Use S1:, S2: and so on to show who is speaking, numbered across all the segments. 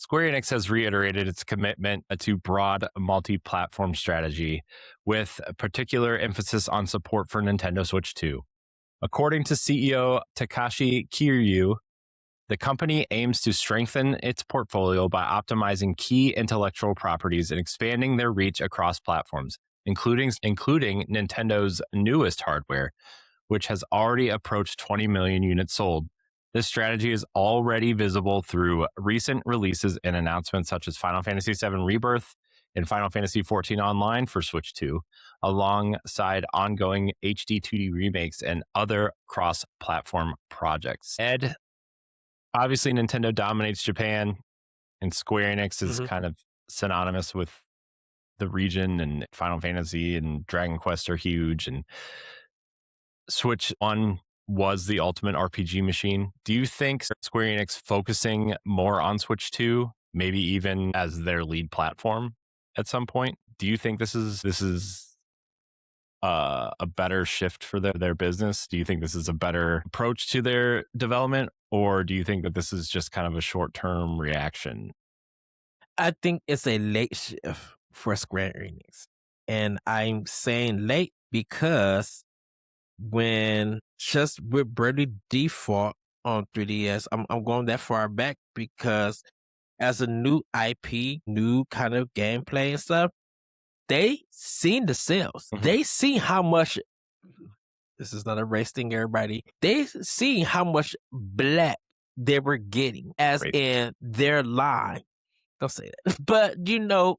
S1: Square Enix has reiterated its commitment to broad multi-platform strategy with a particular emphasis on support for Nintendo Switch 2. According to CEO Takashi Kiryu, the company aims to strengthen its portfolio by optimizing key intellectual properties and expanding their reach across platforms, including Nintendo's newest hardware, which has already approached 20 million units sold. This strategy is already visible through recent releases and announcements such as Final Fantasy VII Rebirth and Final Fantasy XIV Online for Switch 2, alongside ongoing HD 2D remakes and other cross-platform projects. Ed, obviously Nintendo dominates Japan, and Square Enix is kind of synonymous with the region, and Final Fantasy and Dragon Quest are huge, and Switch 1 was the ultimate RPG machine. Do you think Square Enix focusing more on Switch 2, maybe even as their lead platform at some point? Do you think this is a better shift for their business? Do you think this is a better approach to their development, or do you think that this is just kind of a short-term reaction?
S2: I think it's a late shift for Square Enix. And I'm saying late because when just with Bravely Default on 3DS, I'm going that far back because as a new IP, new kind of gameplay and stuff, they seen the sales. They see how much, this is not a race thing, everybody. They see how much black they were getting as in their line. Don't say that. But,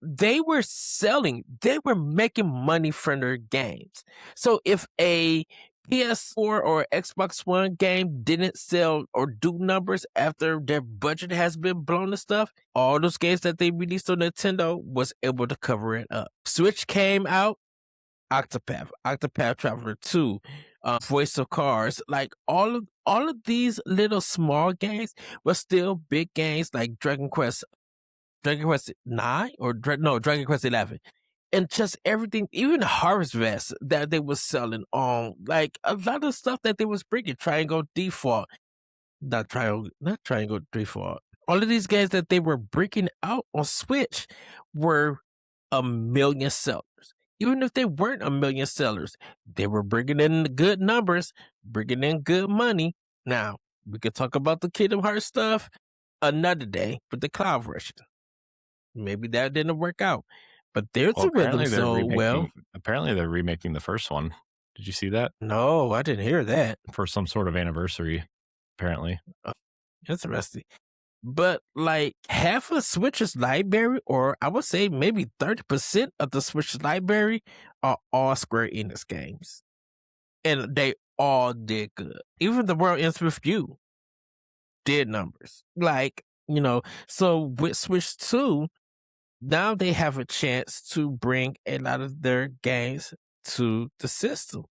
S2: they were selling, they were making money from their games. So if a PS4 or Xbox One game didn't sell or do numbers after their budget has been blown and stuff, all those games that they released on Nintendo was able to cover it up. Switch came out, Octopath Traveler 2, Voice of Cards, like all of these little small games were still big games like Dragon Quest 9 or Dragon Quest 11. And just everything, even Harvest that they was selling on, like a lot of stuff that they was bringing, Triangle Default, not Triangle Default. All of these games that they were breaking out on Switch were 1 million sellers. Even if they weren't 1 million sellers, they were bringing in good numbers, bringing in good money. Now, we could talk about the Kingdom Hearts stuff another day with the cloud version. Maybe that didn't work out. But there's a rhythm so well.
S1: Apparently they're remaking the first one. Did you see that?
S2: No, I didn't hear that.
S1: For some sort of anniversary, apparently.
S2: Interesting. But like half of Switch's library, or I would say maybe 30% of the Switch library are all Square Enix games. And they all did good. Even The World Ends With You did numbers. Like, so with Switch 2, now they have a chance to bring a lot of their games to the system.